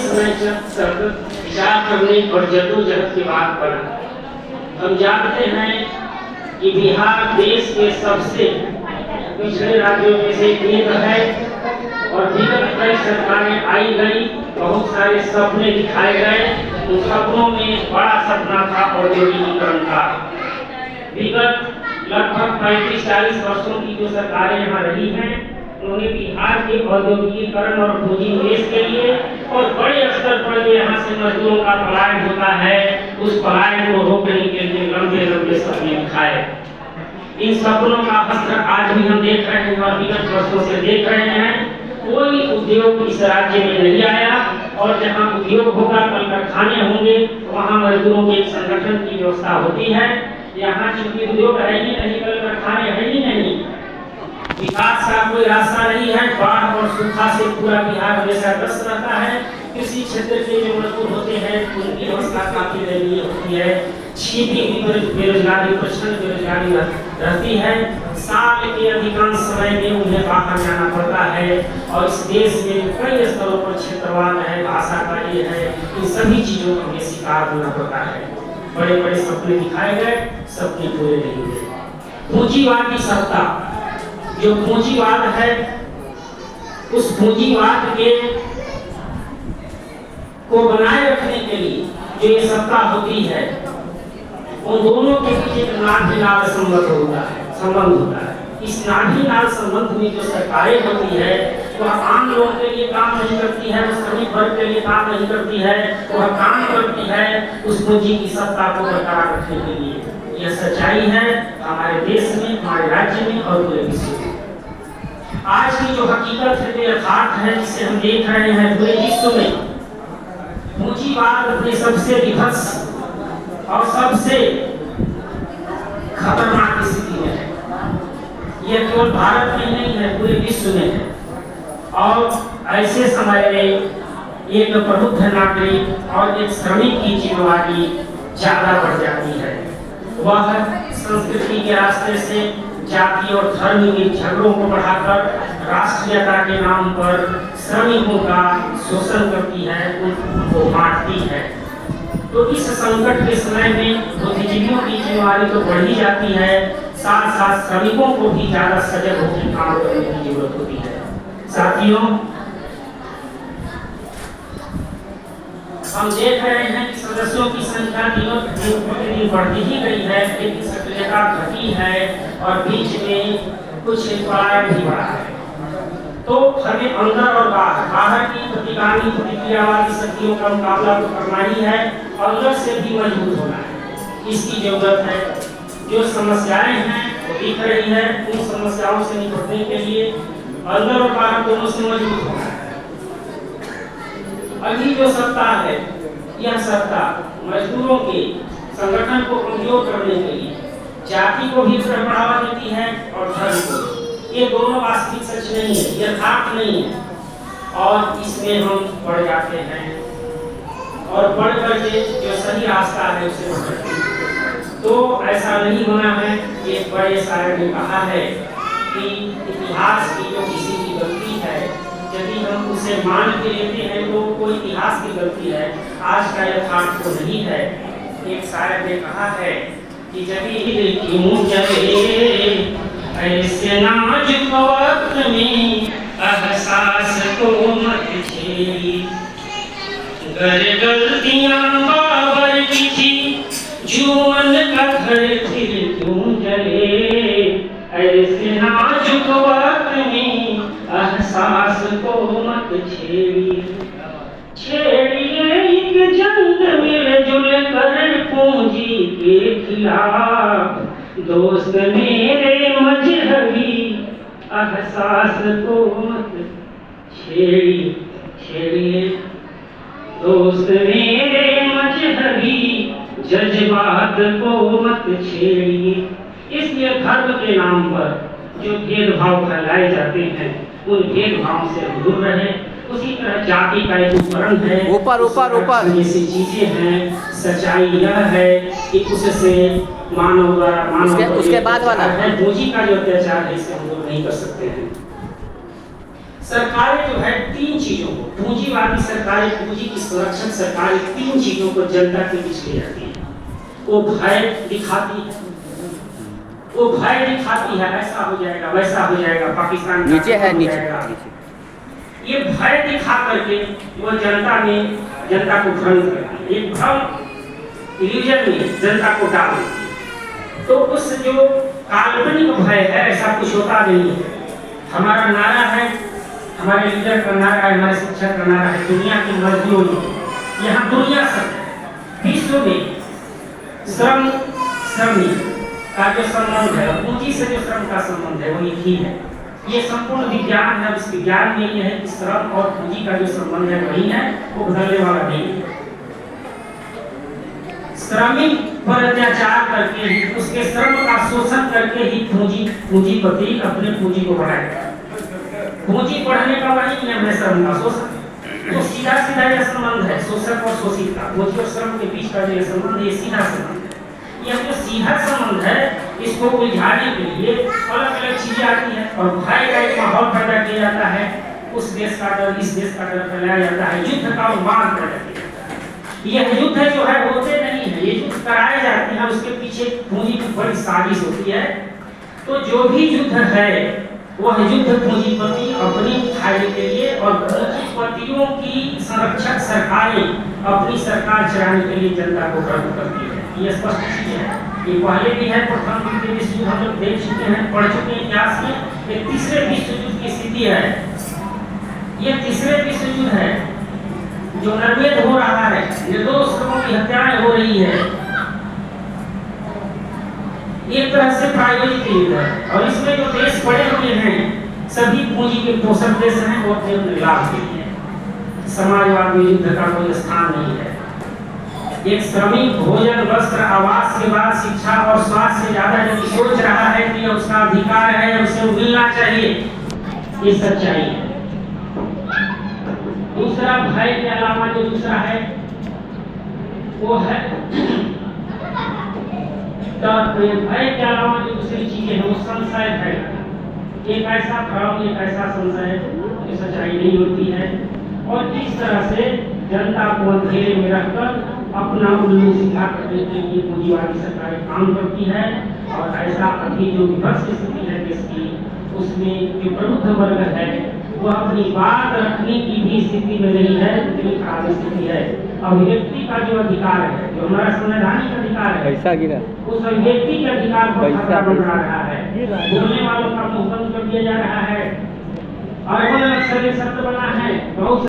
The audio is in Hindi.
समय तक विचार करने और जद्दोजहद की बात बना। हम जानते हैं कि बिहार देश के सबसे पिछड़े राज्यों में से एक है और विगत कई सरकारें आई गई, बहुत सारे सपने दिखाए गए। उन सपनों में बड़ा सपना था औद्योगिकीकरण का। विगत लगभग 35-40 वर्षों की जो सरकारें यहाँ रही हैं, उन्होंने बिहार के औद्योगिकीकरण और पूंजी निवेश के लिए और बड़े स्तर पर जो यहाँ से मजदूरों का पलायन होता है, उस पलायन को रोकने के लिए लंबे लंबे सपने दिखाए। इन सपनों का असर आज भी हम देख रहे हैं और विगत वर्षों से देख रहे हैं। कोई उद्योग इस राज्य में नहीं आया और जहाँ उद्योग होगा, कल कारखाने होंगे, वहाँ मजदूरों के संगठन की व्यवस्था होती है। यहाँ चूंकि उद्योग है ही नहीं, कल कारखाने है ही नहीं, विकास का कोई रास्ता नहीं है। बाढ़ और सूखा से पूरा बिहार हमेशा ग्रस्त रहता है। किसी क्षेत्र के जो मजदूर होते हैं उनकी अवस्था काफी दयनीय होती है। छिपी हुई बेरोजगारी, प्रचंड बेरोजगारी रहती है। साल के अधिकांश समय में उन्हें बाहर जाना पड़ता है और इस देश में कई स्तरों पर क्षेत्रवाद है, भाषा का ये है, इन सभी चीजों का हमें शिकार होना पड़ता है। बड़े बड़े सपने दिखाए गए, सपने पूरे नहीं हुए। पूंजीवाद की सत्ता, जो पूंजीवाद है, उस पूंजीवाद के को बनाए रखने के लिए जो ये सत्ता होती है, उन दोनों के बीच एक नाभि-नाल संबंध होता है। इस नाभि-नाल संबंध में जो सरकारें होती है, वह आम लोगों के लिए काम नहीं करती है, वह श्रमिक वर्ग के लिए काम नहीं करती है, वह काम करती है उस पूंजी की सत्ता को बरकरार रखने के लिए। यह सच्चाई है हमारे देश में, हमारे राज्य में और पूरे विश्व में। आज की जो हकीकत है, यथार्थ है, जिसे हम देख रहे हैं पूरे विश्व में, पूंजीवाद अपने सबसे विभत्स और सबसे खतरनाक स्थिति में है। यह केवल भारत में नहीं है, पूरे विश्व में है। और ऐसे समय में एक प्रबुद्ध नागरिक और एक श्रमिक की जिम्मेवारी ज्यादा बढ़ जाती है। वह संस्कृति के रास्ते से जाति और धर्म के झगड़ों को बढ़ाकर राष्ट्रीयता के नाम पर श्रमिकों का शोषण करती है, उनको बांटती है। तो इस संकट के समय में बुद्धिजीवियों की जिम्मेवारी तो बढ़ी जाती है, साथ साथ श्रमिकों को भी ज्यादा सजग होकर काम करने की जरूरत होती है। साथियों, हम देख रहे हैं कि सदस्यों की संख्या दिनों प्रतिदिन बढ़ती ही गई है, लेकिन सक्रियता घटी है और बीच में कुछ पलायन भी बढ़ा है। तो हमें अंदर और बाहर की प्रतिगामी प्रतिक्रिया वाली शक्तियों का मुकाबला तो करना ही है, अंदर से भी मजबूत होना है। इसकी जरूरत है। जो समस्याएं हैं वो दिख रही है, उन समस्याओं से निपटने के लिए अंदर और बाहर दोनों से मजबूत होना है। अभी जो सत्ता है, यह सत्ता मजदूरों के संगठन को कमजोर करने के लिए जाति को भी बढ़ावा देती है और धर्म को। ये दोनों वास्तविक सच नहीं है, यथार्थ नहीं है और इसमें हम बढ़ जाते हैं और बढ़ करके जो सही रास्ता है उसे पकड़ते हैं। तो ऐसा नहीं होना है। एक बड़े शायर ने कहा है कि इतिहास की जो किसी की गलती है, यदि हम उसे मान के लेते हैं तो कोई इतिहास की गलती है, आज का यथार्थ तो नहीं है। एक शायर ने कहा है कि जब क्यों चले ऐसे नाजुक वक्त में एहसास को मत छेड़ी, गर गलतियां बाबर की थी, जुअन का घर फिर क्यों जले। ऐसे नाजुक वक्त में एहसास को मत छेड़ी, छेड़िए एक जंग मिलजुल कर पूंजी के खिलाफ, दोस्त मेरे मजहबी एहसास को मत छेड़िए, दोस्त मेरे मजहबी जज्बात को मत छेड़िए। इसलिए धर्म के नाम पर जो भेदभाव फैलाए जाते हैं, उन भेदभाव से दूर रहे। उसी तरह जाति का एक उपकरण है, ऊपर जैसी चीजें हैं। सच्चाई यह है कि उससे मानव उसके बाद वाला है, पूंजी का जो अत्याचार है, इसे हम लोग नहीं कर सकते हैं। सरकारें जो है तीन चीजों को, पूंजीवादी सरकारें, पूंजी की संरक्षण सरकारें तीन चीजों को जनता के बीच ले जाती है। वो भय दिखाती है, वो भय दिखाती है, ऐसा हो जाएगा, वैसा हो जाएगा, पाकिस्तान नीचे है, हो नीचे जाएगा। ये भय दिखा करके वो जनता को भ्रम करती है, एक भ्रम इल्यूजन में जनता को डाल देती है। तो उस जो काल्पनिक भय है, ऐसा कुछ होता नहीं है। हमारा नारा है, हमारे लीडर का नारा है, हमारे शिक्षक का नारा है, दुनिया की मजदूरी। यहाँ दुनिया सब है, विश्व में श्रमी का जो संबंध है, पूंजी से जो श्रम का संबंध है, वो एक ही है। ये संपूर्ण विज्ञान है। इस विज्ञान में ये है कि श्रम और पूंजी का जो संबंध है वही है, वो बदलने वाला नहीं है। श्रमिक पर अत्याचार करके ही, उसके श्रम का शोषण करके ही पूंजीपति अपने पूंजी को बढ़ाएगा। पूंजी बढ़ने का वही नियम है, श्रम का शोषण। तो सीधा सीधा यह संबंध है शोषक और शोषित का, पूंजी और श्रम के बीच का जो संबंध, ये सीधा संबंध है। यह जो सीधा संबंध है, इसको उलझाने के लिए अलग अलग चीजें आती हैं और भय का एक माहौल पैदा किया जाता है। उस देश का डर, इस देश का डर फैलाया जाता है, युद्ध का उन्माद पैदा किया जाता है। यह युद्ध जो है होते नहीं है, ये युद्ध कराए जाते हैं, उसके पीछे पूंजी की बड़ी साजिश होती है। तो जो भी युद्ध है वह युद्ध पूंजीपति अपनी फायदे के लिए और पूंजीपतियों की संरक्षक सरकारें अपनी सरकार चलाने के लिए जनता को भ्रम करती है। ये स्पष्ट चीज है। ये पहले भी है, प्रथम विश्व युद्ध हम लोग देख चुके हैं, पढ़ चुके हैं इतिहास में। ये तीसरे विश्व युद्ध की स्थिति है, ये तीसरे विश्व युद्ध है जो निर्वेद हो रहा है, निर्दोष लोगों की हत्याएं हो रही है। एक तरह से प्रायोजित युद्ध है और इसमें जो देश पड़े हुए हैं सभी पूंजी के पोषक देश हैं और अपने लाभ के लिए। समाजवाद में युद्ध का कोई स्थान नहीं है। एक श्रमिक भोजन, वस्त्र, आवास के बाद शिक्षा और स्वास्थ्य से ज्यादा जो सोच रहा है कि उसका अधिकार है, उसे मिलना चाहिए, ये सच्चाई है। दूसरा भय के अलावा जो दूसरा है वो है भय के अलावा जो दूसरी चीजें हैं वो संशय है। एक ऐसा भ्रम, एक ऐसा संशय जो सच्चाई नहीं होती है और इस तरह से जनता को अंधेरे में रखकर अपना उल्लू सीधा करने के लिए पूंजीवादी सरकारें काम करती है। और ऐसा अभी जो विपक्ष की स्थिति है देश की, उसमें जो प्रबुद्ध वर्ग है वह अपनी बात रखने की भी स्थिति में नहीं है, इतनी खराब स्थिति है। अभिव्यक्ति का जो अधिकार है, जो हमारा संवैधानिक अधिकार है, उस अभिव्यक्ति के अधिकार को खतरा बन रहा है। बोलने वालों का मुंह बंद कर दिया जा रहा है और अलग अलग शब्द बना है। बहुत